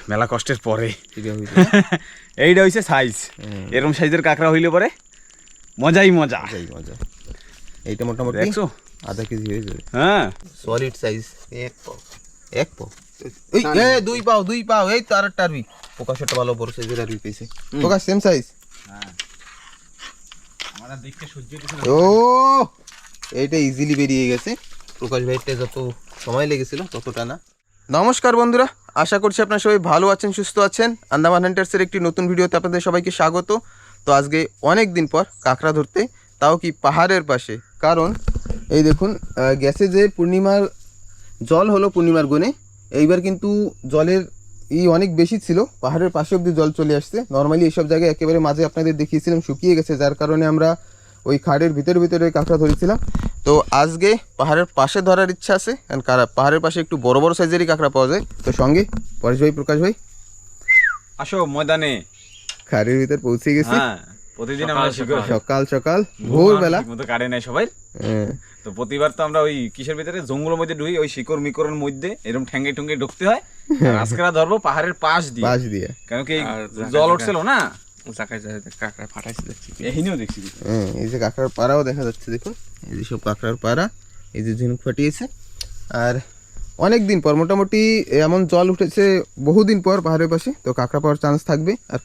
মেলা কষ্টের পরে এইটা হইছে সাইজ। এরকম সাইজের কাঁকড়া হইলে পরে মজাই মজা। মজা। এইটা মোটামুটি দেখছো আধা কেজি হয়ে যাবে। হ্যাঁ সলিড সাইজ। এক পাও এই দুই পাও এই তো আরেকটা আরবি প্রকাশটা ভালো বড় সাইজের আরবি পেয়েছে। প্রকাশ সেম সাইজ। হ্যাঁ আমরা দেখতে সহ্য করতে ও এইটা ইজিলি বেরিয়ে গেছে। প্রকাশ ভাইটা যত সময় লেগেছিল ততটা না। নমস্কার বন্ধুরা, আশা করছি আপনারা সবাই ভালো আছেন, সুস্থ আছেন। আন্দামান হান্টার্সের একটি নতুন ভিডিওতে আপনাদের সবাইকে স্বাগত। তো আজকে অনেক দিন পর কাঁকড়া ধরতে, তাও কি পাহাড়ের পাশে। কারণ এই দেখুন গ্যাসে যে পূর্ণিমার জল হলো পূর্ণিমার গুণে, এইবার কিন্তু জলের অনেক বেশি ছিল, পাহাড়ের পাশে অব্দি জল চলে আসছে। নর্মালি এইসব জায়গায় একেবারে মাঝে আপনাদের দেখিয়েছিলাম শুকিয়ে গেছে, যার কারণে আমরা ওই খাড়ের ভিতরে কাঁকড়া ধরেছিলাম। তো আজকে পাহাড়ের পাশে ধরার ইচ্ছা আছে, কারণ পাহাড়ের পাশে একটু বড় বড় সাইজেরই কাঁকড়া পাওয়া যায়। তো সঙ্গে পরেশ ভাই, প্রকাশ ভাই, আসো ময়দানে। খাড়ের ভিতর পৌঁছে গেছি। প্রতিদিন আমরা সকাল ভোরবেলা মতো কাটে নাই সবাই। তো প্রতিবার তো আমরা ওই কিসের ভিতরে জঙ্গলের মধ্যে ঢুকি, ওই শিকড় মিকরের মধ্যে এরকম ঠ্যাঙ্গে ঠুঙ্গে ঢুকতে হয়। আজকে ধরবো পাহাড়ের পাশ দিয়ে, কেন কি জল উঠছিল না, কাঁকড়া ফাটাইছে দেখছি। এই যে কাঁকড়ার পাড়াও দেখা যাচ্ছে, দেখুন এই যে সব কাঁকড়ার পাড়া, এই যে ঝিনুক ফাটিয়েছে। আর অনেক দিন পর মোটামুটি এমন জল উঠেছে বহুদিন পর পাহাড়ের পাশে, তো কাঁকড়া পাওয়ার চান্স থাকবে। আর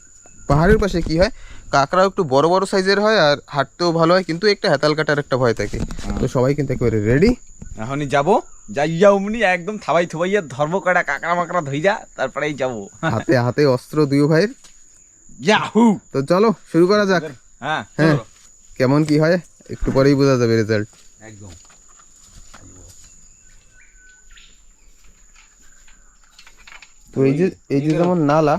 পাহাড়ের পাশে কি হয়, কাঁকড়াও একটু বড় বড় সাইজের হয় আর হাঁটতেও ভালো হয়, কিন্তু একটা হেতাল কাটার একটা ভয় থাকে। তো সবাই কিন্তু একেবারে রেডি, এখনই যাবো। যাইয়া অমনি একদম থাবাই থুবাইয়া ধর্ম কাটা কাঁকড়া মাকড়া ধইরা তারপরেই যাবো। হাতে হাতে অস্ত্র দুই ভাইয়ের। ইয়াহু! তো চলো শুরু করা যাক। হ্যাঁ, কেমন কি হয় একটু পরেই বোঝা যাবে রেজাল্ট। একদম। তো এই যে যেমন নালা,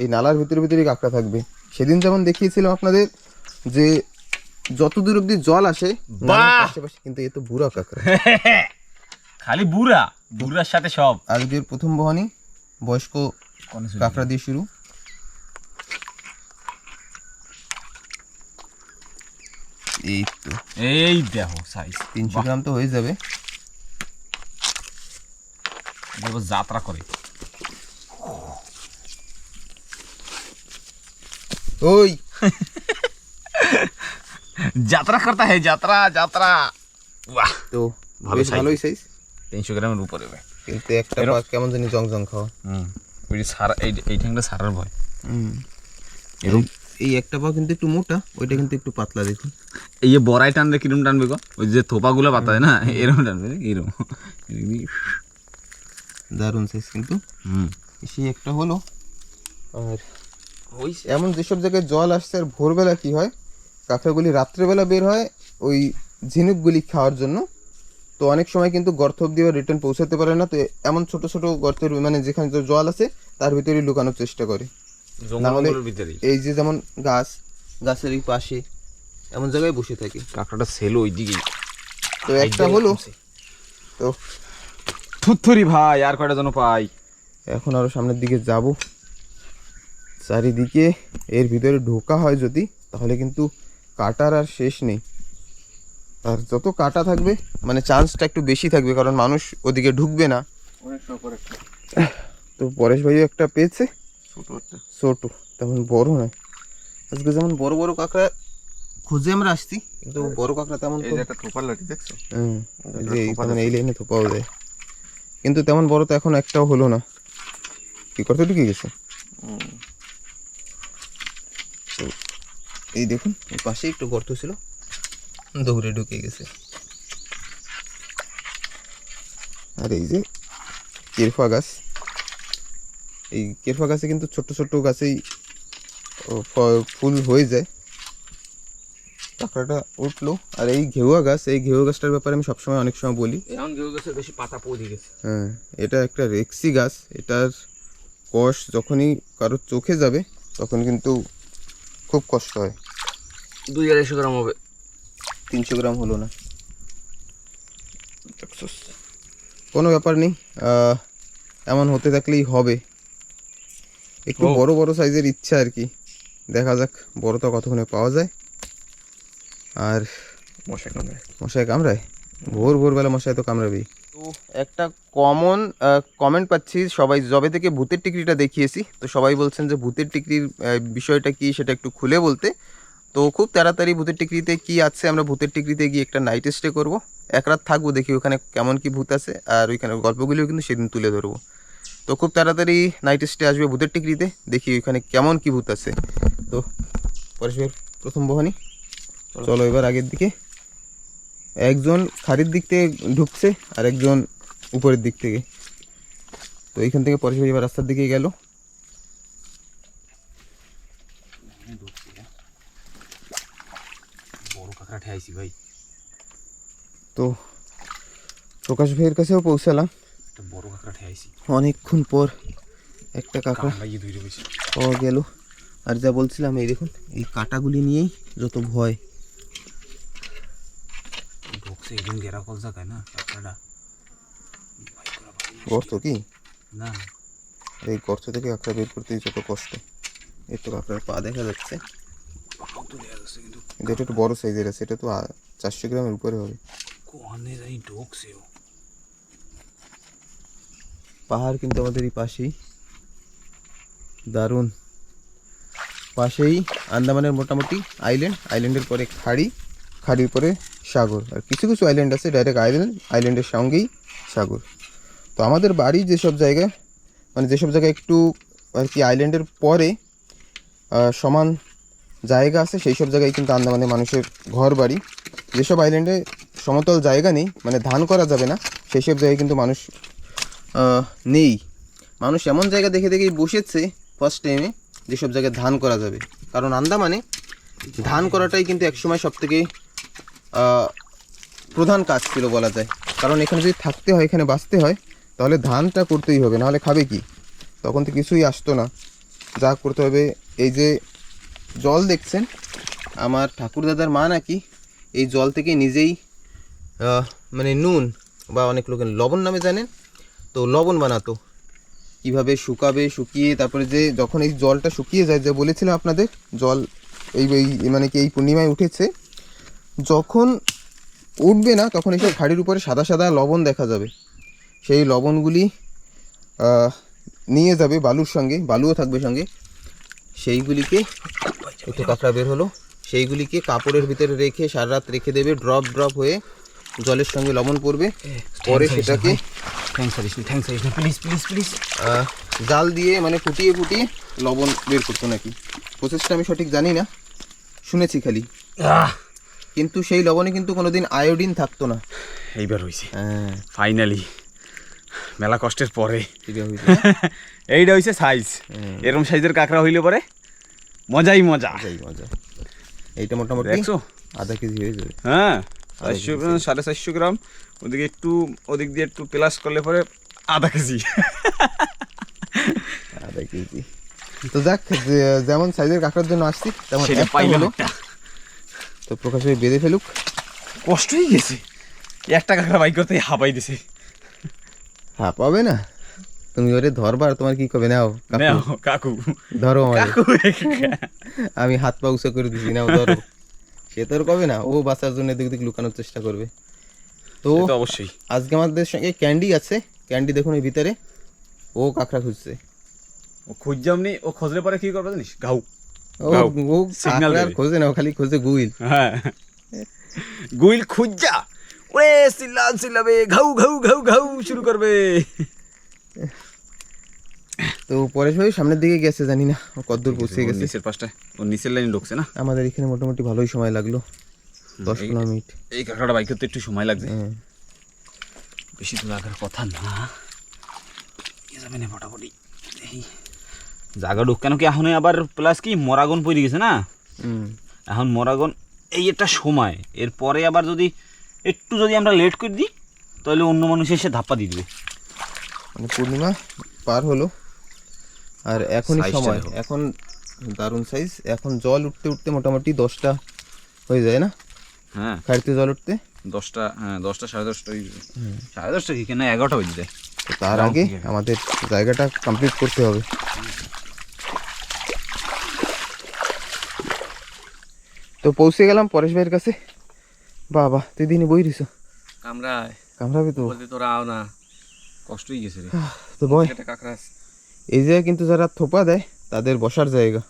এই নালার ভিতরে কাঁকড়া থাকবে। সেদিন যেমন দেখিয়েছিলাম আপনাদের যে যত দূর অব্দি জল আসে আশেপাশে, কিন্তু এ তো বুড়া কাঁকড়া। খালি বুড়ার সাথে সব। আজকের প্রথম বহনি বয়স্ক কাঁকড়া দিয়ে শুরু। এই দেখো সাইজ 300 গ্রাম তো হয়ে যাবে। যাত্রা করে ওই যাত্রা করতে হয়, যাত্রা। বাহ, তো ভালোই সাইজ, 300 গ্রামের উপরে। কিন্তু একটা কেমন জানি জং খাওয়া। ওই সারা এই ঠ্যাংটা সারার ভয়। এরকম এই একটা পা কিন্তু একটু মোটা, ওইটা কিন্তু একটু পাতলা। দেখুন এই যে বড়াই টানলে কিরম টানবে গো, ওই যে থোপাগুলো পাতায় না, এরকম টানবে এরকম। দারুণ সাইজ কিন্তু। সেই একটা হলো। আর ওই এমন যেসব জায়গায় জল আসছে আর ভোরবেলা কি হয়, কাঁকড়াগুলি রাত্রেবেলা বের হয় ওই ঝিনুকগুলি খাওয়ার জন্য। তো অনেক সময় কিন্তু গর্ত অব্দি রিটার্ন পৌঁছাতে পারে না। তো এমন ছোট ছোট গর্তের মানে যেখানে জল আছে তার ভিতরে লুকানোর চেষ্টা করে। এই যে যেমন গাছের এই পাশে এমন জায়গায় বসে থাকে কাঁকড়াটা সেল ওই দিকেই। তো একটা হলো। তো থুথুরি ভাই, আর কয়টা যেন পাই। এখন আরো সামনের দিকে যাব। চারিদিকে এর ভিতরে ঢোকা হয় যদি, তাহলে কিন্তু কাটার আর শেষ নেই। আর যত কাটা থাকবে মানে চান্সটা একটু বেশি থাকবে, কারণ মানুষ ওদিকে ঢুকবে না। তো পরেশ ভাইও একটা পেয়েছে, ছোট, তেমন বড় নয়। আজকে যেমন বড় বড় কাঁকড়া খুঁজে আমরা আসছি, কিন্তু বড় কাঁকড়া তেমন তো এই লাইনে থোপাও যায়, কিন্তু তেমন বড় তো এখন একটাও হলো না। কি করতে ঢুকে গেছে। এই দেখুন এই পাশে একটু গর্ত ছিল, দৌড়ে ঢুকে গেছে। আর এই যে কেরফা গাছ, এই কেরফা গাছে কিন্তু ছোট্ট ছোট্ট গাছেই ফুল হয়ে যায়। কাঁকড়াটা উঠলো। আর এই ঘেউয়া গাছ, এই ঘেউয়া গাছটার ব্যাপারে আমি সবসময় অনেক সময় বলি, ঘেউয়া গাছের বেশি পাতা পড়ে গেছে। হ্যাঁ, এটা একটা রেক্সি গাছ। এটার কষ যখনই কারোর চোখে যাবে তখন কিন্তু খুব কষ্ট হয়। 200-250 গ্রাম হবে। 300 গ্রাম হলো না, কোনো ব্যাপার নেই। এমন হতে থাকলেই হবে। একটু বড় বড় সাইজের ইচ্ছা আর কি, দেখা যাক বড় তো কতক্ষণে পাওয়া যায়। আর মশাই কামড়ায় ভোরবেলা, মশাই তো কামড়াবেই। তো একটা কমন কমেন্ট পাচ্ছি সবাই, যবে থেকে ভূতের টিকরিটা দেখিয়েছি তো সবাই বলছেন যে ভূতের টিকরির বিষয়টা কি সেটা একটু খুলে বলতে। তো খুব তাড়াতাড়ি ভূতের টিকরিতে কি আছে, আমরা ভূতের টিকরিতে গিয়ে একটা নাইট স্টে করবো, এক রাত থাকবো, দেখি ওখানে কেমন কি ভূত আছে, আর ওইখানে গল্পগুলিও কিন্তু সেদিন তুলে ধরবো। তো খুব তাড়াতাড়ি নাইট স্টে আসবে ভূতের টিকরিতে, দেখি ওইখানে কেমন কি ভূত আছে। তো পরেশ ভাই প্রথম বহানি, চলো এবার আগের দিকে। একজন খাড়ির দিক থেকে ঢুকছে আর একজন উপরের দিক থেকে। তো এইখান থেকে পরেশ ভাই এবার রাস্তার দিকে গেল। বড় কাঁকড়া ঠেয়াইছি ভাই। তো প্রকাশ ভাইয়ের কাছেও পৌঁছালাম, একটা বড় কাঁকড়া ঠেয়াইছি অনেকক্ষণ পর একটা কাঁকড়া ভাইয়ে ধরে বসে পাওয়া গেল। আর যা বলছিলাম, এই দেখুন এই কাঁটাগুলি নিয়েই যত ভয়। ঢুকছে একদম গেরা কল জায়গায় না কাঁকড়াটা। গর্ত কি না, এই গর্ত থেকে কাঁকড়া বের করতে যত কষ্ট। এই তো কাঁকড়ার পা দেখা যাচ্ছে, পাও তো দেখা যাচ্ছে কিন্তু কিন্তু এটা একটু বড় সাইজের আছে, এটা তো 400 গ্রামের উপরে হবে। কোয়ানে জানি ঢুকছে ও। পাহাড় কিন্তু আমাদের এই পাশেই, দারুণ। পাশেই আন্দামানের মোটামুটি আইল্যান্ড, আইল্যান্ডের পরে খাড়ি, খাড়ির পরে সাগর, আর কিছু কিছু আইল্যান্ড আছে ডাইরেক্ট আইল্যান্ড, আইল্যান্ডের সঙ্গেই সাগর। তো আমাদের বাড়ি যেসব জায়গায়, মানে যেসব জায়গায় একটু আর কি আইল্যান্ডের পরে সমান জায়গা আছে, সেই সব জায়গায় কিন্তু আন্দামানের মানুষের ঘর বাড়ি। যেসব আইল্যান্ডে সমতল জায়গা নেই, মানে ধান করা যাবে না, সেই সব জায়গায় কিন্তু মানুষ নেই। মানুষ এমন জায়গা দেখে দেখেই বসেছে ফার্স্ট টাইমে যেসব জায়গায় ধান করা যাবে। কারণ আন্দামানে ধান করাটাই কিন্তু একসময় সবথেকে প্রধান কাজ ছিল বলা যায়। কারণ এখানে যদি থাকতে হয়, এখানে বাঁচতে হয়, তাহলে ধানটা করতেই হবে, নাহলে খাবে কি? তখন তো কিছুই আসতো না, যা করতে হবে। এই যে জল দেখছেন, আমার ঠাকুরদাদার মা নাকি এই জল থেকে নিজেই মানে নুন বা অনেক লোকের লবণ নামে জানেন, তো লবণ বানাতো। কিভাবে শুকাবে, শুকিয়ে তারপরে যে যখন এই জলটা শুকিয়ে যায়, যে বলেছিলাম আপনাদের জল এই মানে কি এই পূর্ণিমায় উঠেছে, যখন উঠবে না তখন এইসব খাড়ির উপরে সাদা সাদা লবণ দেখা যাবে। সেই লবণগুলি নিয়ে যাবে বালুর সঙ্গে, বালুও থাকবে সঙ্গে। সেইগুলিকে, একটু কাঁকড়া বের হলো, সেইগুলিকে কাপড়ের ভিতরে রেখে সারা রাত রেখে দেবে, ড্রপ ড্রপ হয়ে জলের সঙ্গে লবণ পড়বে। পরে সেটাকে প্লিজ প্লিজ প্লিজ জাল দিয়ে মানে ফুটিয়ে ফুটিয়ে লবণ বের করতো নাকি। প্রসেসটা আমি সঠিক জানি না, শুনেছি খালি। কিন্তু সেই লবণে কিন্তু কোনোদিন আয়োডিন থাকতো না। এইবার হয়েছে হ্যাঁ, ফাইনালি, মেলা কষ্টের পরে এটা হয়েছে। এইটা হয়েছে সাইজ। এরকম সাইজের কাঁকড়া হইলে পরে মজাই মজা। যাই মজা। এইটা মোটামুটি দেখছো আধা কেজি হয়ে যাবে। হ্যাঁ, 400 গ্রাম, 450 গ্রাম, ওদিকে একটু ওদিক দিয়ে একটু প্লাস করলে পরে আধা কেজি। আধা কেজি। তো যাক, যেমন সাইজের কাঁকড়ার জন্য আসছি তেমন সেটা একটা পাইলাম হলো। একটা। তো প্রকাশ ভাই বেঁধে ফেলুক। কষ্ট হয়ে গেছে, একটা কাঁকড়া বাইক করতে হাঁপাই দিছে। হ্যাঁ, পাবে না তুমি ওরে ধরবার, তোমার কি করবে? নাও নাও কাকু, ধরো আমারে। কাকু আমি হাত পা উঁচু করে দিছি, নাও ধরো। সে তো আর কবে না, ও বাঁচার জন্য এদিক দিক লুকানোর চেষ্টা করবে। তো সে তো অবশ্যই। আজকে আমাদের সঙ্গে ক্যান্ডি আছে, ক্যান্ডি দেখুন এই ভিতরে, ও কাঁকড়া খুঁজছে। ও খুঁজজামনি, ও খোঁজলে পরে কি করবে জানিস? ঘাউ। ও গাও, ও signal কাঁকড়া আর দেবে। খোঁজে না, ও খালি খোঁজে গুইল। হ্যাঁ, গুইল খুঁজা ওরে চিল্লাবে, ঘাউ ঘাউ ঘাউ ঘাউ শুরু করবে। তো পরেশ ভাই সামনের দিকে গেছে, জানি না ও কতদূর পৌঁছে গেছে। নিচের পাশটায়, ও নিচের লাইনে ঢুকছে না। আমাদের এখানে মোটামুটি ভালোই সময় লাগলো, 10-15 মিনিট। এই কাঁকড়াটা বাইক করতে একটু সময় লাগবে, হ্যাঁ, বেশি তো লাগার কথা না। এ যাবে না মোটামুটি। এই জায়গা ঢুক কেন কি এখন আবার প্লাস কি মরাগন পড়ে গেছে না এখন মরাগন। এই একটা সময়, এরপরে আবার যদি একটু যদি আমরা লেট করে দিই তাহলে অন্য মানুষ এসে ধাপ্পা দিয়ে দিবে। মানে পূর্ণিমা পার হলো আর এখনই সাইজটা সময়, দেখো। এখন দারুণ সাইজ। এখন জল উঠতে উঠতে মোটামুটি 10টা হয়ে যায় না, হ্যাঁ, খাড়িতে জল উঠতে 10টা, হ্যাঁ 10টা 10:30টা, 10:30টা কি কেন 11টা বেজে যায়। তো তার আগে আমাদের জায়গাটা কমপ্লিট করতে হবে। তো পৌঁছে গেলাম পরেশ ভাইয়ের কাছে। বাবা, তুই দিনে বই দিছ? আমরা কামড়াবে তো। বলতে তোরা আও না, কষ্ট হয়ে গেছে রে। তো ভয়। এটা কাঁকড়া আছে। এই জায়গায় কিন্তু যারা থোপা দেয় তাদের বসার জায়গা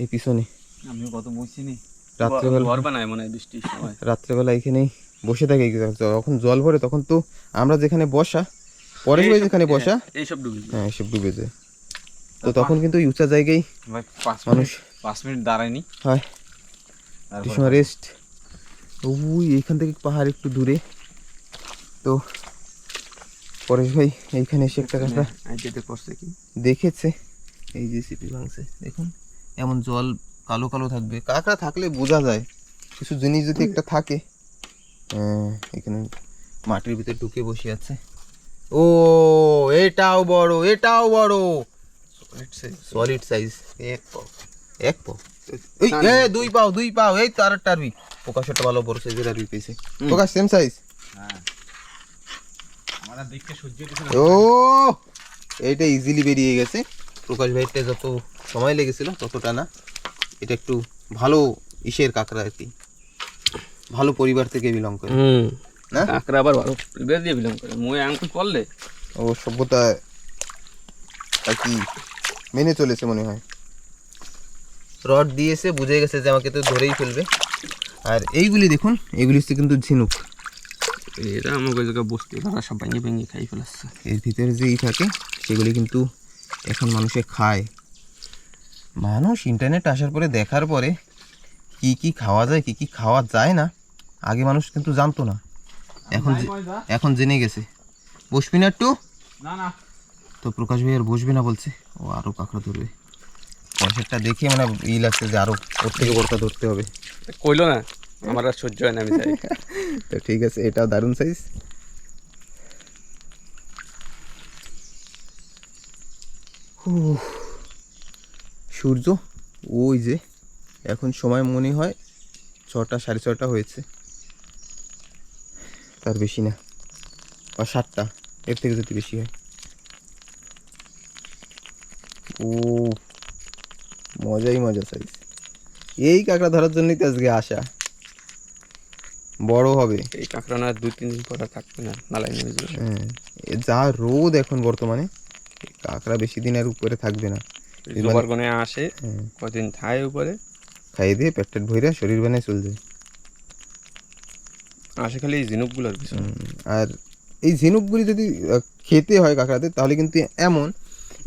এই পিছনে। আমিও কত বসছি নি। রাত্রেবেলা ঘর বানায় মনে হয় বৃষ্টির সময়। রাত্রেবেলা এখানেই বসে থাকে। যখন জল ভরে তখন তো আমরা যেখানে বসা, পরেশ ভাই যেখানে বসা, এইসব ডুবে যায়। হ্যাঁ এসব ডুবে যায়। তো তখন কিন্তু এই উঁচা জায়গায় ভাই মানুষ 5 মিনিট দাঁড়ায়নি। হয় তারপর সময় রেস্ট। ওই এইখান থেকে পাহাড় একটু দূরে। তো পরেশ ভাই এইখানে এসে একটা কাঁকড়া আইডিয়াতে করছে কি দেখেছে। এই যে সিপি ভাঙছে দেখুন, এমন জল কালো কালো থাকবে। কাঁকড়া থাকলে বোঝা যায় কিছু জিনিস যদি একটা থাকে। এখানে মাটির ভিতরে ঢুকে বসে আছে। ও এটাও বড়, এটাও বড়, সলিড সাইজ। এক পাও এই দুই পাও, দুই পাও। এই তো আরেকটা আরবি প্রকাশটা ভালো বড় সাইজের আরবি পেয়েছে। প্রকাশ সেম সাইজ। হ্যাঁ আমরা দেখতে সহ্য হচ্ছে না। ও এইটা ইজিলি বেরিয়ে গেছে। প্রকাশ ভাইটা যত সময় লেগেছিল ততটা না। এটা একটু ভালো ইসের কাঁকড়া আর কি, ভালো পরিবার থেকে বিলং করে না। কাঁকড়া আবার ভালো পরিবার দিয়ে বিলং করে। মই আঙ্কুল করলে ও সভ্যতা আর কি মেনে চলেছে মনে হয়। রড দিয়েছে, বুঝে গেছে যে আমাকে তো ধরেই ফেলবে। আর এইগুলি দেখুন, এইগুলি হচ্ছে কিন্তু ঝিনুক। এরা আমাকে জায়গায় বসতে তারা সব ভেঙে ভেঙে খাই ফেলাচ্ছে। এর ভিতরে যেই থাকে সেগুলি কিন্তু এখন মানুষে খায়। মানুষ ইন্টারনেট আসার পরে দেখার পরে কি কি খাওয়া যায় কি কি খাওয়া যায় না, আগে মানুষ কিন্তু জানতো না, এখন জেনে গেছে। বসবি না একটু? না না তো প্রকাশ ভাই আর বসবে না বলছে, ও আরও কাঁকড়া ধরবে। পয়সাটা দেখে মানে ই লাগছে যে আরও ওর থেকে বড়টা ধরতে হবে। কইলো না আমার আর সহ্য হয় না, আমি যাই। তো ঠিক আছে, এটাও দারুণ সাইজ। সূর্য ওই যে এখন সময় মনে হয় 6টা 6:30 হয়েছে, তার বেশি না, বা 7টা, এর থেকে যদি বেশি হয়। ও মজাই মজা সাইজ। এই কাঁকড়া ধরার জন্যই তো আজকে আসা। বড় হবে এই কাঁকড়া না 2-3 দিন পরে থাকবে না, নালায় নেমে যাবে। হ্যাঁ, যা রোদ এখন বর্তমানে, কাঁকড়া বেশি দিন আর উপরে থাকবে না। জোবার গনে আসে কদিন থায় উপরে, খাইয়ে দিয়ে পেট টেট ভইরা শরীর বানায় চলে যায়। আসে খালি এই ঝিনুকগুলোর পিছনে। আর এই ঝিনুকগুলি যদি খেতে হয় কাঁকড়াতে, তাহলে কিন্তু এমন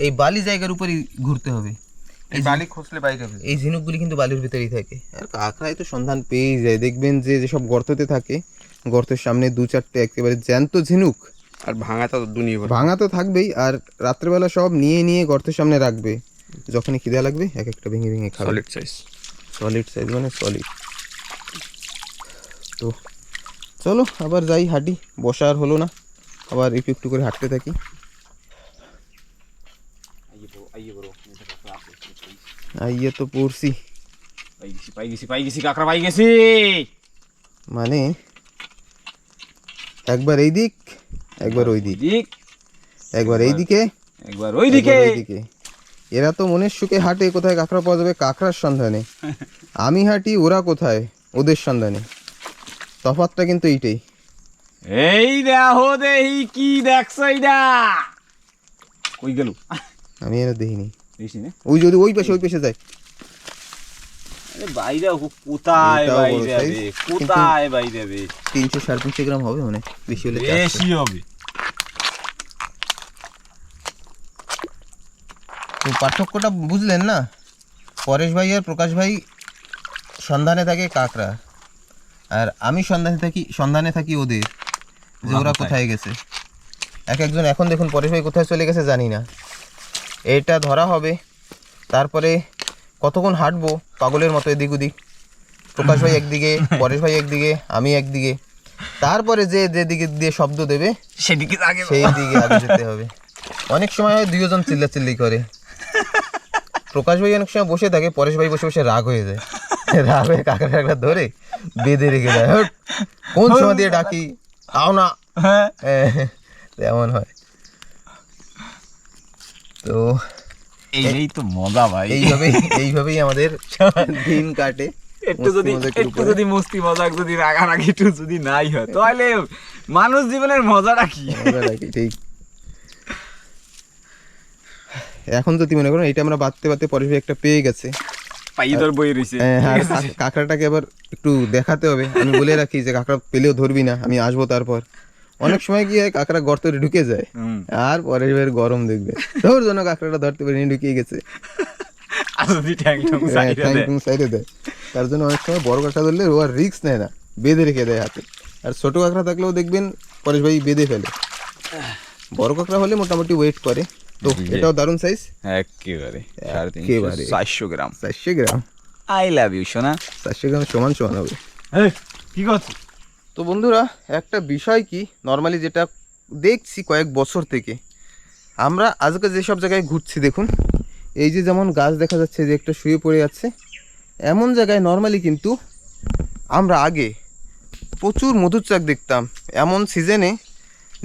এই বালি জায়গার উপরই ঘুরতে হবে। এই বালি খসলে বাইরে হবে। এই ঝিনুকগুলি কিন্তু বালির ভিতরেই থাকে। আর কাঁকড়ায় তো সন্ধান পেয়েই যায়। দেখবেন যে যেসব গর্ততে থাকে, গর্তের সামনে 2-4টে একেবারে জ্যান্ত ঝিনুক। আর ভাঙা তো দুনিয়া ভাঙা তো থাকবেই, আর রাত্রেবেলা সব নিয়ে নিয়ে গর্তের সামনে রাখবে। যখনই খিদা লাগবে এক একটা ভেঙে ভেঙে খাবে। Solid size. সলিড সাইজ মানে সলিড। তো চলো আবার যাই, হাঁটি। বসা আর হলো না, আবার একটু একটু করে হাঁটতে থাকি। আইয়ে তো পড়ছি, পাই গেছি কাঁকড়া পাই গেছি। মানে একবার এই দিক, একবার ওই দিক, একবার এই দিকে, একবার ওই দিকে। এরা তো মনের সুখে হাঁটে কোথায় কাঁকড়া পাওয়া যাবে কাঁকড়ার সন্ধানে। আমি হাঁটি ওরা কোথায় ওদের সন্ধানে। তফাৎটা কিন্তু এইটাই। এই দেখো দেহি কি দেখছো এইটা, কই গেল? আমি এরা দেখিনি। বেশি না ওই যদি ওই পাশে যায়। আরে বাইরে কোথায় এটাও বড় বাইরে size, যাবে, কোথায় বাইরে যাবে? 300-350 গ্রাম হবে, মানে বেশি হলে 400। বেশি হবে। তো পার্থক্যটা বুঝলেন না? পরেশ ভাই আর প্রকাশ ভাই সন্ধানে থাকে কাঁকড়া, আর আমি সন্ধানে থাকি ওদের, যে ওরা কোথায় গেছে। এক একজন এখন দেখুন পরেশ ভাই কোথায় চলে গেছে জানি না। এটা ধরা হবে, তারপরে কতক্ষণ হাঁটবো পাগলের মতো এদিক ওদিক। প্রকাশ ভাই একদিকে, পরেশ ভাই একদিকে, আমি একদিকে। তারপরে যেদিকে দিয়ে শব্দ দেবে সেদিকে আগে সেই দিকে আগে যেতে হবে। অনেক সময় হয় দুইজন চিল্লাচিল্লি করে। প্রকাশ ভাই অনেক সময় বসে থাকে, পরেশ ভাই বসে বসে রাগ হয়ে যায়। রাগ হয়ে কাঁকড়া ধরে বেঁধে রেখে দেয়। কোন সময় দিয়ে ডাকি আও না, এমন হয়। তো এই তো মজা ভাই। এইভাবেই আমাদের দিন কাটে। একটু যদি মস্তি মজাক যদি রাগারাগি একটু যদি নাই হয় তাহলে মানুষ জীবনের মজাটা কি? ঠিক। এখন যদি মনে করো এটা আমরা বাঁধতে বাঁধতে পরেশ ভাই একটা পেয়ে গেছে, পাইদর বই রইছে। আর কাঁকড়াটাকে আবার একটু দেখাতে হবে। আমি বলে রাখি যে কাঁকড়া পেলেও ধরবি না, আমি আসবো। তারপর অনেক সময় কি হয় কাঁকড়া গর্তে ঢুকে যায়, আর পরেশ ভাইয়ের গরম দেখবে, তোর জন্য কাঁকড়াটা ধরতে পারিনি, ঢুকিয়ে গেছে, সাইডে দেয়। তার জন্য অনেক সময় বড় কাঁকড়া ধরলে ও আর রিস্ক নেয় না, বেঁধে রেখে দেয় হাতে। আর ছোট কাঁকড়া থাকলেও দেখবেন পরেশ ভাই বেঁধে ফেলে। বড় কাঁকড়া হলে মোটামুটি ওয়েট করে। তো এটাও দারুণ সাইজ, একেবারে 400 গ্রাম। 400 গ্রাম। আই লাভ ইউ সোনা। 400 গ্রাম সমান সমান হবে। কি করছো? তো বন্ধুরা, একটা বিষয় কি, নর্মালি যেটা দেখছি কয়েক বছর থেকে, আমরা আজকে যেসব জায়গায় ঘুরছি দেখুন, এই যে যেমন গাছ দেখা যাচ্ছে যে একটা শুয়ে পড়ে আছে, এমন জায়গায় নর্মালি কিন্তু আমরা আগে প্রচুর মধুর চাক দেখতাম। এমন সিজনে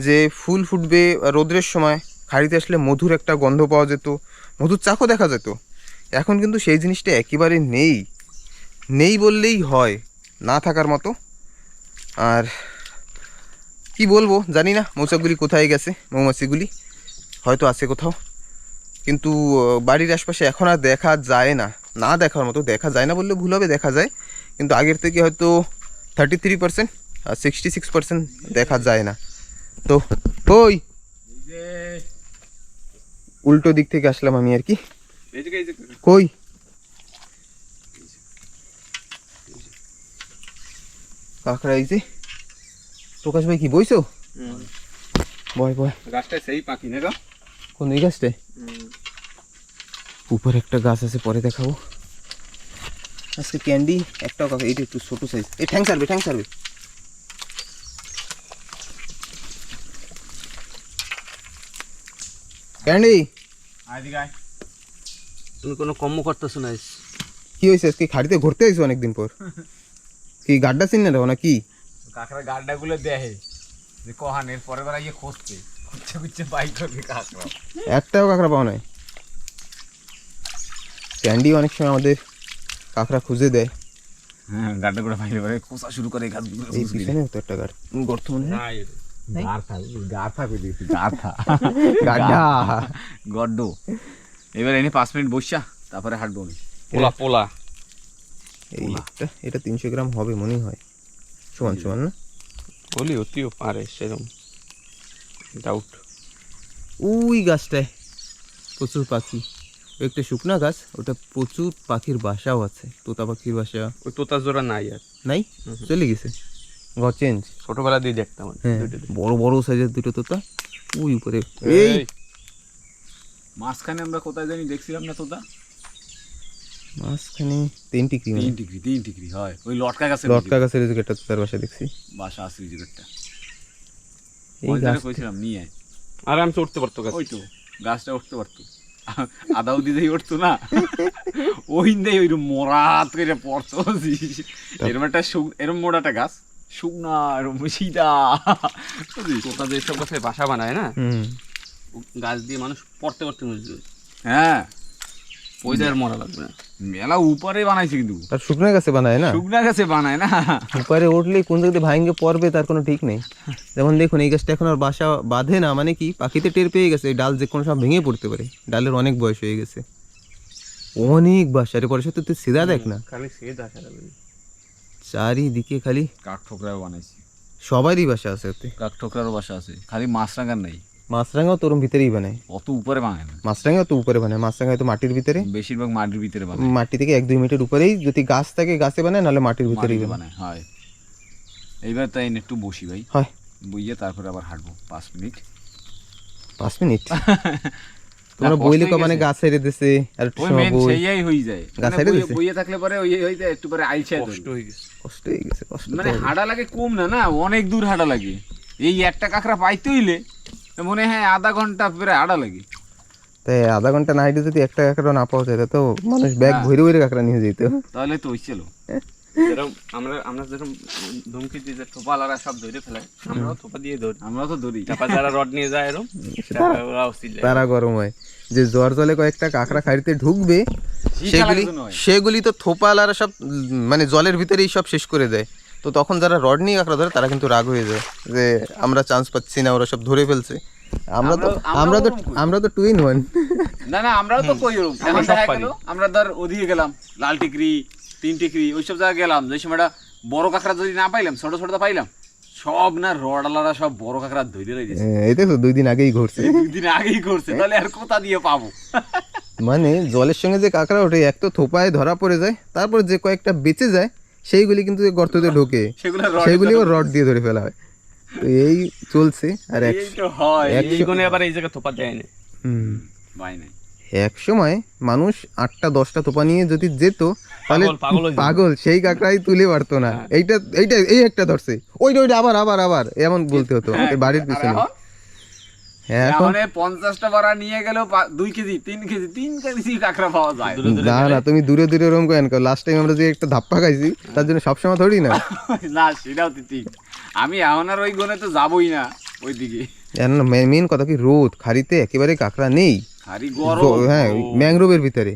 যে ফুল ফুটবে, রোদ্রের সময় খাড়িতে আসলে মধুর একটা গন্ধ পাওয়া যেত, মধুর চাকও দেখা যেত। এখন কিন্তু সেই জিনিসটা একেবারে নেই বললেই হয়, না থাকার মতো। আর কি বলবো জানি না, মৌচাকগুলি কোথায় গেছে, মৌমাছিগুলি হয়তো আছে কোথাও, কিন্তু বাড়ির আশপাশে এখন আর দেখা যায় না। না দেখার মতো, দেখা যায় না বললে ভুল হবে, দেখা যায়, কিন্তু আগের থেকে হয়তো 33% আর 66% দেখা যায় না। তো ওই উল্টো দিক থেকে আসলাম আমি আর কি। কই কাঁকড়া এই যে। প্রকাশ ভাই কি বইছো? বয় গাছটা সেই পাখি না? কোন এই গাছটায়? উপরে একটা গাছ আছে, পরে দেখাবো। আজকে ক্যান্ডি একটাও কাকা, এইটা একটু ছোট সাইজ। এই ঠ্যাং সারবে ক্যান্ডি। তুমি কোনো কর্ম করতেছো না? কি হয়েছে আজকে খাড়িতে ঘুরতে আইছো অনেকদিন পর? কি গাড্ডা চিন না দাও না কি? কাঁকড়া গাড্ডা গুলো দেখে যে কহানের পরে বার গিয়ে খুঁজছে খুঁজছে বাই করবে কাঁকড়া। একটাও কাঁকড়া পাওয়া নাই। ক্যান্ডি অনেক সময় আমাদের কাঁকড়া খুঁজে দেয়। হ্যাঁ, গাড্ডা করে পাইলে পরে খোঁচা শুরু করে গাছগুলো। এই পিছনে তো একটা গর্ত মনে হয়। গড্ড। এবার এনে 5 মিনিট বসা, তারপরে হাঁটবো। পোলা এটা 300 গ্রাম হবে মনে হয়, সমান না? বলি অতিও পারে সেরকম ডাউট। ওই গাছটায় প্রচুর পাখি, একটা শুকনা গাছ, ওটা প্রচুর পাখির বাসাও আছে, তোতা পাখির বাসা। ওই তোতা জোড়া নাই আর? নাই, চলে গেছে, ঘর চেঞ্জ। ছোটবেলা দিয়ে দেখতাম বড় বড় সাইজের দুটো তোতা ওই উপরে। এই মাঝখানে আমরা কোথায় জানি দেখছিলাম না তোতা? মাঝখানে 3 ডিগ্রি হয়, ওই লটকা গাছের একটা তোতার বাসা দেখছি, বাসা আছে ওই জায়গাটা। এই গাছ কইছিলাম নিয়ে আরামসে উঠতে পারতো গাছ। ওই তো গাছটা উঠতে পারতো, আদাও দিতেই উঠতো না, ওই দেই ওই মরাত করে পড়তো। এরকম একটা এরম মোড়াটা গাছ, শুকনা এরম সিধা। তোতা যে সব গাছে বাসা বানায় না, গাছ দিয়ে মানুষ পড়তে মজবুত। হ্যাঁ, ওই জায়গার মরা লাগবে না। মেলা উপরে বানাইছে, কিন্তু তার শুকনা গাছে বানায় না, উপরে উঠলেই কোন দিকে ভাঙে পড়বে তার কোনো ঠিক নেই। যেমন দেখুন এই গাছটা এখন আর বাসা বাঁধে না, মানে কি পাখিতে টের পেয়ে গেছে এই ডাল যে কোনো সব ভেঙে পড়তে পারে, ডালের অনেক বয়স হয়ে গেছে, অনেক বাসা। এর পরে সাথে তুই সিধা দেখ না, খালি সিধা চারিদিকে খালি কাঠঠোকরাও বানাইছে, সবারই বাসা আছে, ওতে কাঠঠোকরারও বাসা আছে, খালি মাছরাঙার নাই। মাছরাঙাও তোর ভিতরেই বানায়, অত উপরে বানায় না। মাছরাঙাও তো উপরে বানায়, মাছরাঙা তো মাটির ভিতরে, বেশিরভাগ মাটির ভিতরে বানায়, মাটি থেকে 1-2 মিটার উপরেই যদি গাছ থাকে গাছে বানায়, নাহলে মাটির ভিতরেই বানায়। হয়, এইবার তাই একটু বসি ভাই, হয় বইয়ে তারপরে আবার হাঁটবো 5 মিনিট। তোমরা বইলে কো মানে গাছ ছেড়ে দিছে আর একটু সময় বই সেইই হই যায়, গাছ ছেড়ে দিছে, বইয়ে থাকলে পরে ওই হইতে একটু পরে আইছে, কষ্ট হয়ে গেছে মানে হাঁটা লাগে কম না, অনেক দূর হাঁটা লাগে। এই একটা কাঁকড়া পাইতে হইলে মনে হয় আধা ঘন্টা প্রায় হাঁটা লাগে। তাই আধা ঘন্টা না হাঁটে যদি একটা কাঁকড়া না পাওয়া যায় তো মানুষ ব্যাগ ভরে কাঁকড়া নিয়ে যেত, তাহলে তো হইছিল। যেরকম আমরা যেরকম ধুমকি দিয়ে যে থোপালারা সব ধরে ফেলায়, আমরাও থোপা দিয়ে ধরি, আমরাও তো ধরি। তারপর যারা রড নিয়ে যায় এরকম, তারা গরম হয় যে জ্বর জলে কয়েকটা কাঁকড়া খাড়িতে ঢুকবে, সেগুলি তো থোপালারা সব মানে জলের ভিতরেই সব শেষ করে দেয়। তো তখন যারা রড নিয়ে কাঁকড়া ধরে তারা কিন্তু রাগ হয়ে যায় যে আমরা চান্স পাচ্ছি না, ওরা সব ধরে ফেলছে। আমরা তো 2 in 1। না না, আমরাও তো কই ওরকম এখন দেখা গেল আমরা ধর ওদিকে গেলাম লাল টিকরি 3 টিকরি ওইসব জায়গায় গেলাম, যে সময়টা বড় কাঁকড়া যদি না পাইলাম ছোট ছোটটা পাইলাম, সব না রডালারা সব বড় কাঁকড়া ধরে রয়েছে। এই দেখো 2 দিন আগেই ঘুরছে, 2 দিন আগেই করছে, তাহলে আর কোথা দিয়ে পাবো? মানে জলের সঙ্গে যে কাঁকড়া ওঠে এক তো থোপায় ধরা পড়ে যায়, তারপর যে কয়েকটা বেঁচে যায় সেইগুলি কিন্তু গর্ততে ঢোকে, সেগুলি রড দিয়ে ধরে ফেলা হয়। তো এই চলছে। আর এই কোণে আবার এই জায়গা থোপা দেয় না। এক সময় মানুষ 8টা 10টা থোপা নিয়ে যদি যেত তাহলে পাগল সেই কাঁকড়াই তুলে পারতো না। এইটা এই একটা ধরছে, ওইটা আবার আবার আবার এমন বলতে হতো বাড়ির পিছনে। হ্যাঁ এখন 50টা বারা নিয়ে গেল 2 কেজি 3 কেজি 3 কেজি কাঁকড়া পাওয়া যায় না তুমি দূরে দূরে ওরকম করেন। লাস্ট টাইম আমরা যে একটা ধাপ্পা খাইছি তার জন্য সবসময় ধরি না। না সেটাও ঠিক, আমি এখন আর ওই গনে তো যাবই না ওইদিকে। মেন কথা কি রোদ, খাড়িতে একেবারে কাঁকড়া নেই, হ্যাঁ ম্যাংগ্রোভের ভিতরে।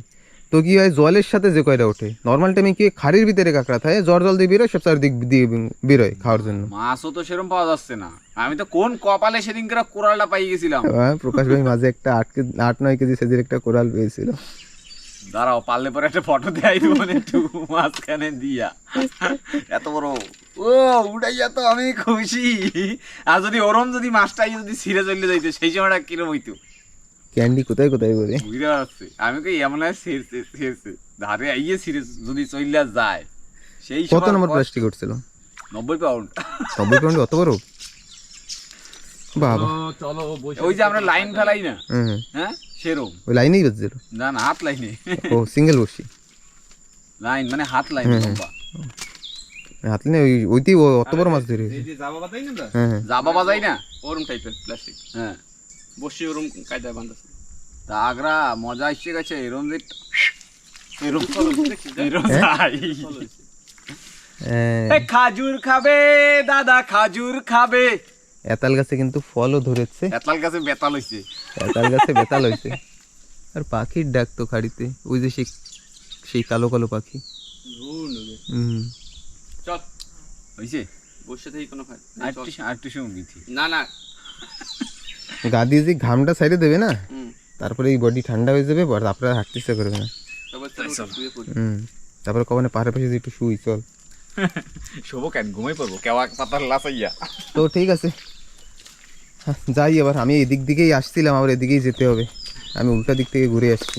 তো কি হয় জলের সাথে যে কয়টা ওঠে, নর্মাল টাইমে কি খাড়ির ভিতরে কাঁকড়া থাকে, জল দিয়ে বেরোয়, সব চারিদিক দিয়ে বেরোয় খাওয়ার জন্য। মাছও তো সেরকম পাওয়া যাচ্ছে না। আমি তো কোন কপালে সেদিন করে কোরালটা পাই গেছিলাম। হ্যাঁ প্রকাশ ভাই মাঝে একটা 8-9 কেজি সাইজের একটা কোরাল পেয়েছিল। দাঁড়াও পারলে পরে একটা ফটো দেখাই দেবো একটু মাঝখানে দিয়া, এত বড় ও উঠাইয়া তো আমি খুশি। আর যদি ওরম যদি মাছটাই যদি ছিঁড়ে চলে যাইতো সেই সময়টা কিরম হইতো। ক্যান্ডি কোথায় কোথায় করে বুঝতে পারছি আমি কি এমন ছিঁড়ছে ধারে আইয়ে ছিঁড়ে যদি চইলা যায়। সেই কত নম্বর প্লাস্টিক উঠছিল? 90 পাউন্ড। 90 পাউন্ড অত বড়? বাবা চলো ওই যে আমরা লাইন ফেলাই না, হ্যাঁ সেরকম ওই লাইনেই বাজছিল। না না হাত লাইনে, ও সিঙ্গেল বসি লাইন মানে হাত লাইন লম্বা হাত লাইনে ওইতেই অত বড় মাছ ধরে। এই যে জাবা বাজাই না, হ্যাঁ জাবা বাজাই না ওরম টাইপের প্লাস্টিক, হ্যাঁ বসি ওরম কায়দায় বাঁধাছে। তা আগ্রা মজা এসে গেছে এরম যে এরম যাই। খাজুর খাবে দাদা খাজুর খাবে। এতাল গাছে কিন্তু ফলও ধরেছে, এতাল গাছে বেতাল হইছে, এতাল গাছে বেতাল হইছে। আর পাখির ডাক তো খাড়িতে, ওই যে সেই কালো কালো পাখি। চল হইছে বসে থেকে কোনো ফাইল আরেকটু সময় দিছি। না না গা দিয়ে যে ঘামটা সাইডে দেবে না, তারপরে এই বডি ঠান্ডা হয়ে যাবে, তারপরে হাঁটতে ইচ্ছা করবে না। তারপরে কখনো পাহাড়ের পাশে একটু শুই চল। শুভ কেন ঘুমাই পড়বো কেওয়া পাতার লাসাইয়া। তো ঠিক আছে যাই এবার। আমি এদিক দিকেই আসছিলাম, আবার এদিকেই যেতে হবে। আমি উল্টা দিক থেকে ঘুরে আসছি।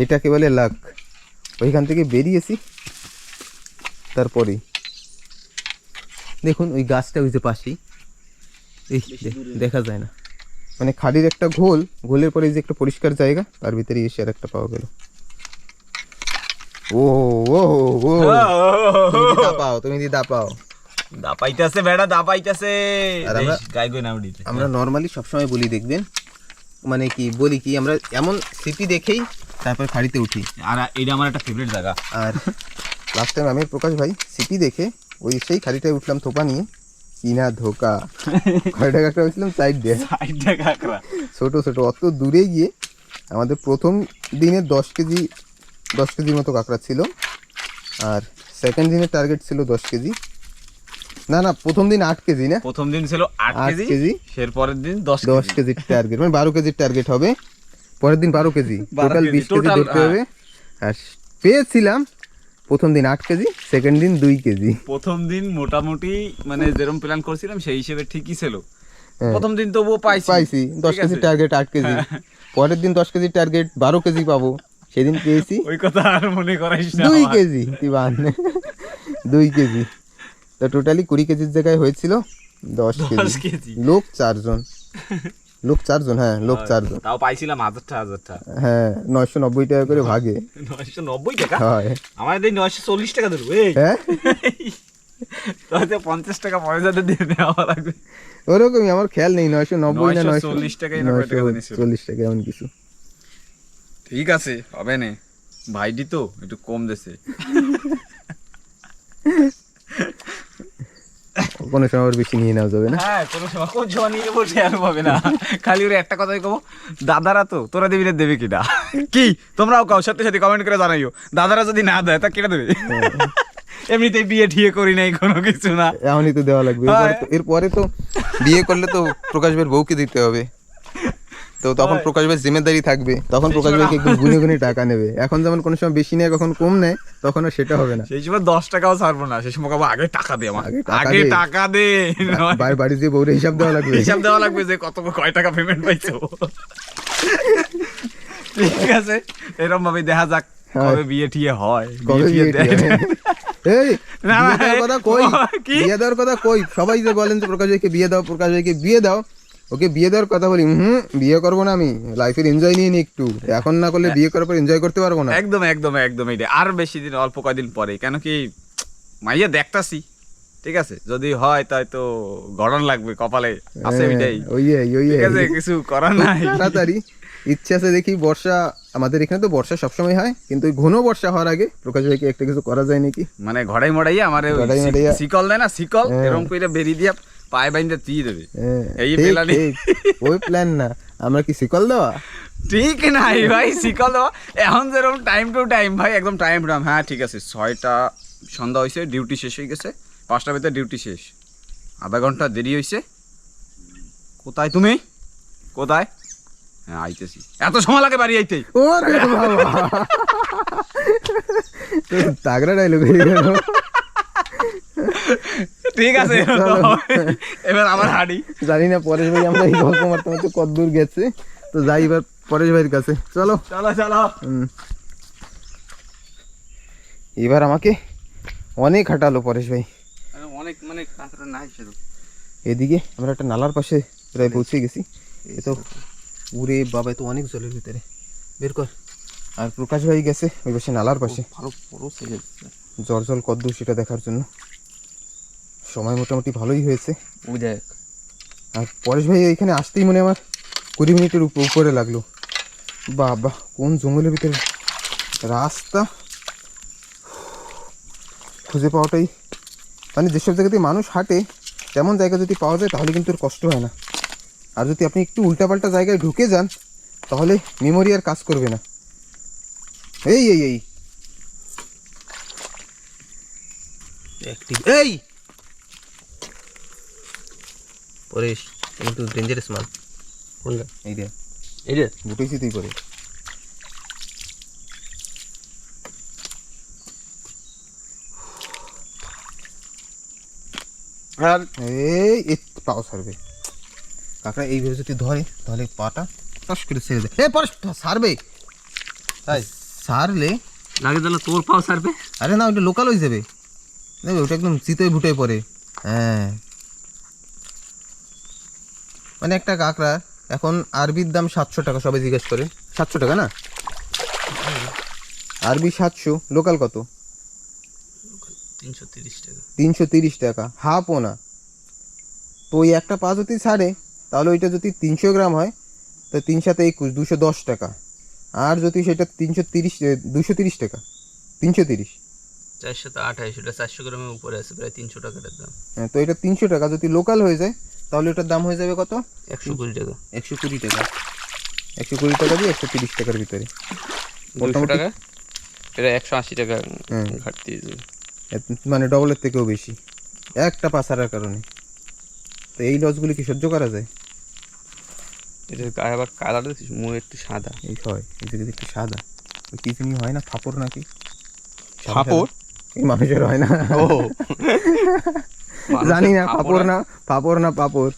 এটাকে বলে লাক। ওইখান থেকে বেরিয়েছি, তারপরেই দেখুন ওই গাছটা ওই যে পাশেই, এই দেখা যায় না, মানে খাড়ির একটা ঘোলের পরে যে একটা পরিষ্কার জায়গা, তার ভিতরে এসে আর একটা পাওয়া গেল। ও ও ও দাপাও, তুমি দি দাপাও, দাপাইতাছে বেড়া দাপাইতাছে। আর আমরা নর্মালি সবসময় বলি দেখবেন, মানে কি বলি কি আমরা এমন সিপি দেখেই তারপর খাড়িতে উঠি। আর এটা আমার একটা ফেভারিট জায়গা। আর লাস্ট টাইম আমি প্রকাশ ভাই সিপি দেখে ওই সেই খাড়িটায় উঠলাম থোপা নিয়ে, কিনা ধোকা। কয়টা কাঁকড়া হয়েছিলাম সাইড দিয়ে, ছোট ছোট। অত দূরে গিয়ে আমাদের প্রথম দিনে 10 কেজির মতো কাঁকড়া ছিল, আর সেকেন্ড দিনের টার্গেট ছিল 10 কেজি। না প্রথম দিন 8 কেজি, না প্রথম দিন ছিল 8 কেজি, এর পরের দিন 10 কেজির টার্গেট, মানে 12 কেজির টার্গেট হবে। পরের দিন 12 কেজি, টোটাল 20 কেজি ধরতে হবে। আর পেয়েছিলাম প্রথম দিন 8 কেজি, সেকেন্ড দিন 2 কেজি। প্রথম দিন মোটামুটি মানে যেরকম প্ল্যান করেছিলাম সেই হিসেবে ঠিকই ছিল। প্রথম দিন তবুও পাইছি 10 কেজি টার্গেট 8 কেজি। পরের দিন 10 কেজি টার্গেট 12 কেজি পাবো, সেদিন পেয়েছি ওই কথা আর মনে করাইস না, 2 কেজি। 2 কেজি। তো টোটালি 20 কেজির জায়গায় হয়েছিল 10 কেজি। লোক 4 জন, হ্যাঁ লোক 4 জন। তাও পাইছিলাম 1000টা। হ্যাঁ 990 টাকা করে ভাগে। 990 টাকা? হয় আমাদের এই 940 টাকা ধরবো। হ্যাঁ তাহলে 50 টাকা পরে যাতে দিয়ে দেওয়া লাগবে ওরকমই। আমার খেয়াল নেই 990 না 940 টাকাই না কত টাকা জানিস? 40 টাকা এমন কিছু। ঠিক আছে হবে না ভাইডি তো একটু কম দেছে। কোনো সময় বেশি নিয়ে নেওয়া যাবে না। হ্যাঁ কোন সময় নিয়ে বসে আর পাবে না। খালি ওর একটা কথাই কব, দাদারা তো তোরা দেবি না, দেবে কিনা। কি তোমরাও কাও সত্যি সত্যি কমেন্ট করে জানাইও, দাদারা যদি না দেয় তা কেটে দেবে। এমনিতেই বিয়ে ঠিয়ে করি নাই কোনো কিছু না, এমনই তো দেওয়া লাগবে। এরপরে তো বিয়ে করলে তো প্রকাশ ভাইয়ের বউকে দিতে হবে, তো তখন প্রকাশ ভাই জিম্মেদারি থাকবে, তখন প্রকাশ ভাইকে একটু গুনে গুনে টাকা নেবে। এখন যেমন কোনো সময় বেশি নেয় কখন কম নেয়, তখন আর সেটা হবে না। সেই সময় 10 টাকাও ছাড়বো না, সেই সময় আগে টাকা দে আমার, আগে টাকা দে, বাড়ি দিয়ে বউরে হিসাব দেওয়া লাগবে, হিসাব দেওয়া লাগবে যে কয় টাকা পেমেন্ট পাইছো। ঠিক আছে, এরকম ভাবে দেখা যাক কবে বিয়ে ঠিয়ে হয়, কবে বিয়ে বিয়ে ঠিয়ে দেয়। এই বিয়ে দেওয়ার কথা কই, বিয়ে দেওয়ার কথা কই, সবাই যে বলেন যে প্রকাশ ভাইকে বিয়ে দাও, প্রকাশ ভাইকে বিয়ে দাও, ওকে বিয়ে দেওয়ার কথা বলি, বিয়ে করবো না আমি, লাইফের এনজয় নিয়ে নি একটু, এখন না করলে বিয়ে করার পর এনজয় করতে পারবো না। একদম একদম একদম, এইটা আর বেশি দিন, অল্প কয়দিন পরে, কেন কি মাইয়া দেখতাছি, ঠিক আছে, যদি হয় তাই তো গড়ন লাগবে কপালে আছে, ওইটাই ওই ঠিক আছে, কিছু করার নাই। তাড়াতাড়ি ইচ্ছে আছে দেখি, বর্ষা আমাদের এখানে তো বর্ষা সবসময় হয়, কিন্তু ওই ঘন বর্ষা হওয়ার আগে প্রকাশ ভাইকে একটা কিছু করা যায় নাকি, মানে ঘড়াই মড়াইয়া আমার ঘড়াই মড়াইয়া। শিকল দেয় না, শিকল এরকম করে বেরিয়ে দিয়া পায়ে বাইন্দে দিয়ে দেবে, এই ঠিক, প্ল্যান। ঠিক। ওই প্ল্যান না, আমরা কি শিকল দেওয়া, ঠিক নাই ভাই, শিকল দেওয়া এখন যেরকম টাইম টু টাইম ভাই, একদম টাইম টু টাইম। হ্যাঁ ঠিক আছে, 6টা সন্ধ্যা হয়েছে, ডিউটি শেষ হয়ে গেছে, 5টা ভিতরে ডিউটি শেষ, আধা ঘন্টা দেরি হয়েছে। কোথায় তুমি, কোথায়? হ্যাঁ আইতেছি, এত সময় লাগে বাড়ি আইতে? ওরে বাবা, তাগড়া ডায়লগ হয়ে গেল। ঠিক আছে, এবার আমার হাঁড়ি। জানি না পরেশ ভাই আমরা এই গল্প মারতে মারতে কত দূর গেছে, তো যাই এবার পরেশ ভাইয়ের কাছে, চলো চলো চলো। এবার আমাকে অনেক হাঁটালো পরেশ ভাই, অনেক মানে কাঁকড়া নাই শুধু। এদিকে আমরা একটা নালার পাশে প্রায় পৌঁছে গেছি। এ তো উড়ে বাবা, তো অনেক জলের ভিতরে, বের কর। আর প্রকাশ ভাই গেছে ওই পাশে নালার পাশে, ভালো বড় সাইজের জ্বর জল কদ্দূর সেটা দেখার জন্য। সময় মোটামুটি ভালোই হয়েছে। ওই দেখ, আর পরেশ ভাই এইখানে আসতেই মনে আমার 20 মিনিটের উপরে লাগলো। বাবা, কোন জঙ্গলের ভিতরে রাস্তা খুঁজে পাওয়াটাই, মানে যেসব জায়গাতে মানুষ হাঁটে তেমন জায়গা যদি পাওয়া যায় তাহলে কিন্তু আর কষ্ট হয় না। আর যদি আপনি একটু উল্টাপাল্টা জায়গায় ঢুকে যান তাহলে মেমোরি আর কাজ করবে না। এই এই এই এই পরেশ, কিন্তু ডেঞ্জারাস মাল। কোনটা? এই রে, এই রে বুটেছি তুই করে। আর এই পাও ছাড়বে কাঁকড়া, এইভাবে যদি ধরে তাহলে পাটা টস করে ছেড়ে দেয়। পরে ছাড়বে, তাই ছাড়লে লাগে তাহলে তোর পাও ছাড়বে। আরে না, ওটা লোকাল হয়ে যাবে, দেখবে ওটা একদম চিতই ভুটে পড়ে। হ্যাঁ, মানে একটা কাঁকড়া এখন আরবির দাম 700 টাকা, সবাই জিজ্ঞেস করে 700 টাকা না, আরবি 700, লোকাল কত? 330 টাকা। 330 টাকা, হাফও না। তো ওই একটা পা যদি ছাড়ে তাহলে ওইটা যদি 300 গ্রাম হয় তো 3 × 7 = 21, 210 টাকা। আর যদি সেটা 230 টাকা, 330, 428, এটা 400 গ্রামের উপরে আছে, প্রায় 300 টাকার দাম। হ্যাঁ, তো এটা 300 টাকা যদি লোকাল হয়ে যায় তাহলে ওটার দাম হয়ে যাবে কত? 120 টাকা। 120 টাকা, 120 টাকা দিয়ে 130 টাকার ভিতরে 200 টাকা, এটা 180 টাকা হ্যাঁ। ঘাটতি হয়ে যাবে। মানে ডবলের থেকেও বেশি একটা পা ছাড়ার কারণে। তো এই লসগুলি কি সহ্য করা যায়? এটা গায়ে আবার কালার দেখছিস, মুখ একটু সাদা। এই হয়, এদিকে একটু সাদা, ওই কি জানি হয় না, ফাপড় নাকি? ফাপড়? এই মানুষের হয় না, ও জানি না, ফাপড় না পাপড়,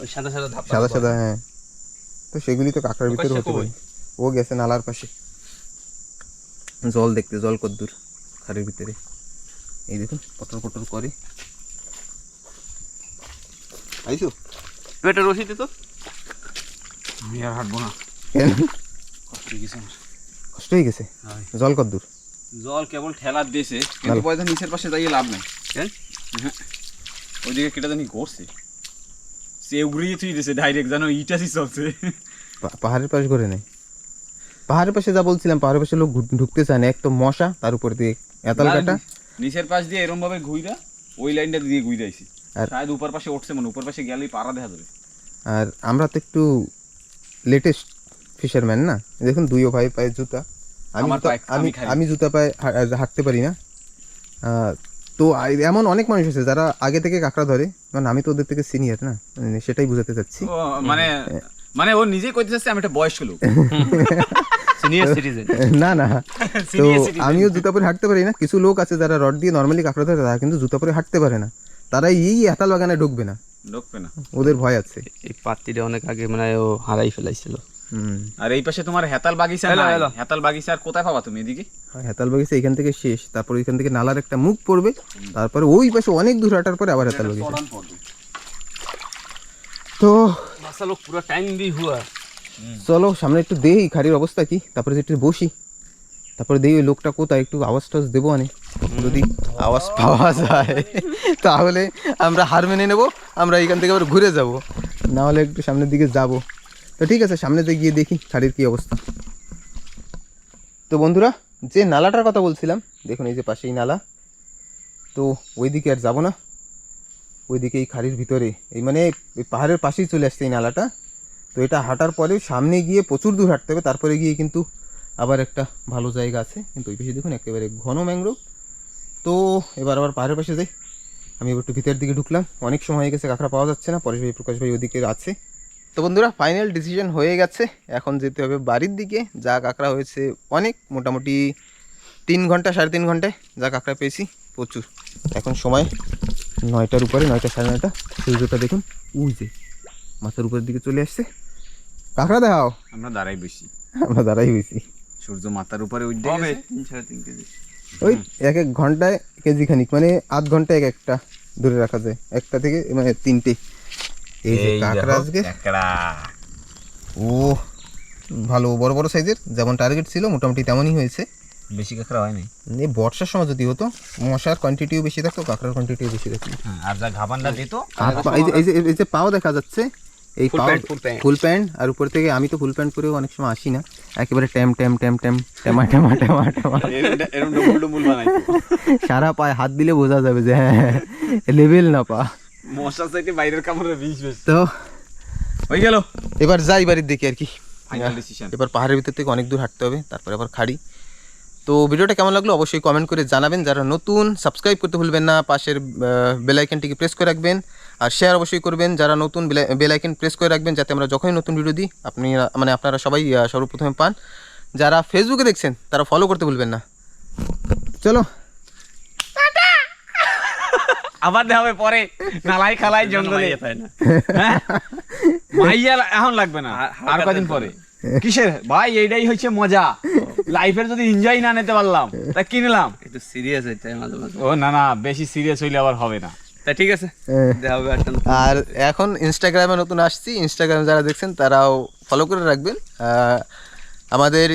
ওই সাদা সাদা ধাপ সাদা সাদা, হ্যাঁ। তো সেগুলি তো কাঁকড়ার ভিতরে হতে পারে। ও গেছে নালার পাশে জল দেখতে, জল কদ্দূর খাড়ের ভিতরে, এই দেখুন পটর পটর করে। আইসো পেটে রসিতে তো আমি আর হাঁটবো না, কেন? কষ্ট হয়ে গেছে আমার। কষ্ট হয়ে গেছে? জল কদ্দূর? জল কেবল ঠেলার দিয়েছে, কিন্তু পয়সা নিচের পাশে যাইয়ে লাভ নাই। হ্যাঁ, ওইদিকে কেটে জানি ঘুরছে, সে উগড়িয়ে থুই দিয়েছে ডাইরেক্ট, জানো ইটাসি চলছে। পাহাড়ের পাশ করে নেই, পাহাড়ের পাশে যা বলছিলাম, পাহাড়ের পাশে লোক ঢুকতে চায় না, এক তো মশা, তার উপর দিয়ে এতাল কাটা। নিচের পাশ দিয়ে এরকম ভাবে ঘুইরা ওই লাইনটা দিয়ে ঘুইরাইছি, আর শায়দ উপর পাশে উঠছে, মানে উপর পাশে গেলেই পাড়া দেখা যাবে। আর আমরা তো একটু লেটেস্ট ফিশারম্যান না, দেখুন দুইও ভাই পায়ে জুতা। আমার পায়ে আমি খালি। আমি জুতা পায়ে হাঁটতে পারি না। তো এমন অনেক মানুষ আছে যারা আগে থেকে কাঁকড়া ধরে, মানে আমি তো ওদের থেকে সিনিয়র না, মানে সেটাই বুঝাতে চাচ্ছি। ও, মানে ও নিজেই কইতে চাচ্ছে আমি একটা বয়স্ক লোক। Senior citizen. না না, তো আমিও জুতা পরে হাঁটতে পারি না। কিছু লোক আছে যারা রড দিয়ে নর্মালি কাঁকড়া ধরে, তারা কিন্তু জুতা পরে হাঁটতে পারে না, তারা এই হেতাল বাগানে ঢুকবে না, ওদের ভয় আছে। এই পাত্তিটা অনেক আগে মানে ও হারাই ফেলাইছিল। আর এই পাশে তোমার হেতাল বাগিচা নাই। হেতাল বাগিচা আর কোথায় পাবা তুমি এদিকে? হেতাল বাগিচা এখান থেকে শেষ, তারপর এখান থেকে নালার একটা মুখ পড়বে, তারপরে ওই পাশে অনেক দূর হাঁটার পরে আবার হেতাল বাগিচা। তো মাসা লোক পুরো টাইম দি হুয়া। চলো সামনে একটু দেই খাড়ির অবস্থা কি, তারপরে একটু বসি, তারপরে দেই ওই লোকটা কোথায়, একটু আওয়াজ টাওয়াজ দেবো। যদি আওয়াজ পাওয়া যায় তাহলে আমরা হার মেনে নেবো, আমরা এখান থেকে আবার ঘুরে যাব, না হলে একটু সামনের দিকে যাব। তো ঠিক আছে, সামনেতে গিয়ে দেখি খাড়ির কী অবস্থা। তো বন্ধুরা, যে নালাটার কথা বলছিলাম, দেখুন এই যে পাশেই নালা, তো ওইদিকে আর যাব না, ওইদিকে এই খাড়ির ভিতরে এই মানে এই পাহাড়ের পাশেই চলে আসছে এই নালাটা। তো এটা হাঁটার পরেও সামনে গিয়ে প্রচুর দূর হাঁটতে হবে, তারপরে গিয়ে কিন্তু আবার একটা ভালো জায়গা আছে, কিন্তু ওই পাশে দেখুন একেবারে ঘন ম্যাংগ্রোভ। তো এবার আবার পাহাড়ের পাশে যাই। আমি এবার একটু ভিতরের দিকে ঢুকলাম, অনেক সময় হয়ে গেছে কাঁকড়া পাওয়া যাচ্ছে না, পরেশ ভাই প্রকাশ ভাই ওদিকে আছে। তো বন্ধুরা, ফাইনাল ডিসিশন হয়ে গেছে, এখন যেতে হবে বাড়ির দিকে। যা কাঁকড়া হয়েছে অনেক, মোটামুটি 3 ঘন্টা 3.5 ঘন্টায় যা কাঁকড়া পেয়েছি প্রচুর। এখন সময় 9টার উপরে, 9টা 9:30। সূর্যটা দেখুন ওই যে মাথার উপরের দিকে চলে আসছে। কাঁকড়া দেখাও। আমরা দাঁড়াই বেশি, আমরা দাঁড়াই হয়েছি, সূর্য মাথার উপরে উঠে হবে গেছে। 3-3.5 কেজি। ওই এক ঘন্টায় কেজি খানিক, মানে আধ ঘন্টায় একটা ধরে রাখা যায়, একটা থেকে মানে 3টে। এই যে কাঁকড়া আজকে ও ভালো বড় বড় সাইজের, যেমন টার্গেট ছিল মোটামুটি তেমনই হয়েছে। বেশি কাঁকড়া হয়নি। এই বর্ষার সময় যদি হতো, মশার কোয়ান্টিটিও বেশি থাকতো, কাঁকড়ার কোয়ান্টিটিও বেশি থাকতো। আর যা ঘাবানটা দিত, এই যে পাও দেখা যাচ্ছে, এই পাও ফুল প্যান্ট, আর উপর থেকে আমি তো ফুল প্যান্ট পরেও অনেক সময় আসি না, একেবারে সারা পায়ে হাত দিলে বোঝা যাবে যে হ্যাঁ লেভেল না পা, মশা চাইতে বাইরের কামড়ে বিষ বেশ। তো হয়ে গেল, এবার যাই বাড়ির দিকে আর কি। Final decision. এবার পাহাড়ের ভিতর থেকে অনেক দূর হাঁটতে হবে, তারপরে আবার খাড়ি। তো ভিডিওটা কেমন লাগলো অবশ্যই কমেন্ট করে জানাবেন। যারা নতুন, সাবস্ক্রাইব করতে ভুলবেন না, পাশের বেল আইকনটিকে প্রেস করে রাখবেন, আর শেয়ার অবশ্যই করবেন। যারা নতুন, বেল আইকন প্রেস করে রাখবেন, যাতে আমরা যখনই নতুন ভিডিও দিই আপনারা সবাই সর্বপ্রথমে পান। যারা ফেসবুকে দেখছেন তারা ফলো করতে ভুলবেন না। চলো আবার দেখা হবে পরে, নালাই খালাই জঙ্গলে। মাইয়া এখন লাগবে না, আর কদিন পরে। কিসের ভাই, এইটাই হচ্ছে মজা লাইফের। যদি এনজয় না নিতে পারলাম তা কি নিলাম? একটু সিরিয়াস হইতে হয় মাঝে মাঝে। ও না না, বেশি সিরিয়াস হইলে আবার হবে না। তা ঠিক আছে, দেখা হবে একটা। আর এখন ইনস্টাগ্রামে নতুন আসছি, ইনস্টাগ্রামে যারা দেখছেন তারাও ফলো করে রাখবেন। আমাদের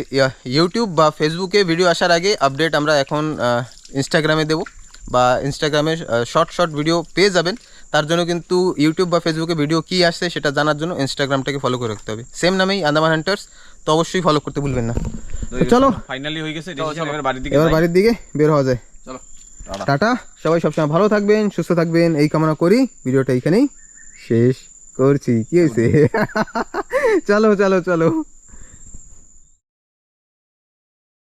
ইউটিউব বা ফেসবুকে ভিডিও আসার আগে আপডেট আমরা এখন ইনস্টাগ্রামে দেবো, বা ইনস্টাগ্রামে শর্ট ভিডিও পেয়ে যাবেন। তার জন্য কিন্তু ইউটিউব বা ফেসবুকে ভিডিও কী আসছে সেটা জানার জন্য ইনস্টাগ্রামটাকে ফলো করে রাখতে হবে, সেম নামেই আন্দামান হান্টার্স। তো অবশ্যই ফলো করতে ভুলবেন না। চলো ফাইনালি হয়ে গেছে ডিসিশন, এবার বাড়ির দিকে বের হওয়া যায়। চলো টাটা, সবাই সবসময় ভালো থাকবেন, সুস্থ থাকবেন, এই কামনা করি। ভিডিওটা এইখানেই শেষ করছি। কি হয়েছে? চলো চলো চলো।